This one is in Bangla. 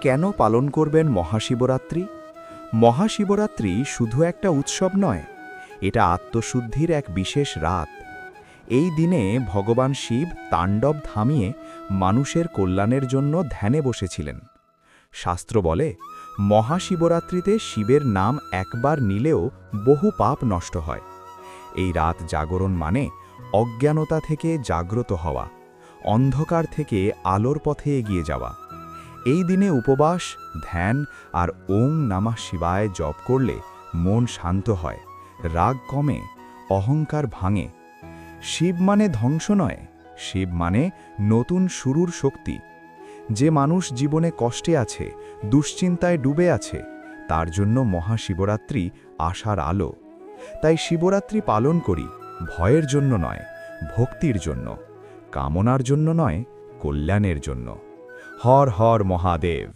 কেন পালন করবেন মহাশিবরাত্রি? মহাশিবরাত্রি শুধু একটা উৎসব নয়, এটা আত্মশুদ্ধির এক বিশেষ রাত। এই দিনে ভগবান শিব তাণ্ডব থামিয়ে মানুষের কল্যাণের জন্য ধ্যানে বসেছিলেন। শাস্ত্র বলে, মহাশিবরাত্রিতে শিবের নাম একবার নিলেও বহু পাপ নষ্ট হয়। এই রাত জাগরণ মানে অজ্ঞানতা থেকে জাগ্রত হওয়া, অন্ধকার থেকে আলোর পথে এগিয়ে যাওয়া। এই দিনে উপবাস, ধ্যান আর ওং নমঃ শিবায় জপ করলে মন শান্ত হয়, রাগ কমে, অহংকার ভাঙে। শিব মানে ধ্বংস নয়, শিব মানে নতুন শুরুর শক্তি। যে মানুষ জীবনে কষ্টে আছে, দুশ্চিন্তায় ডুবে আছে, তার জন্য মহাশিবরাত্রি আশার আলো। তাই শিবরাত্রি পালন করি ভয়ের জন্য নয়, ভক্তির জন্য, কামনার জন্য নয়, কল্যাণের জন্য। হর হর মহাদেব।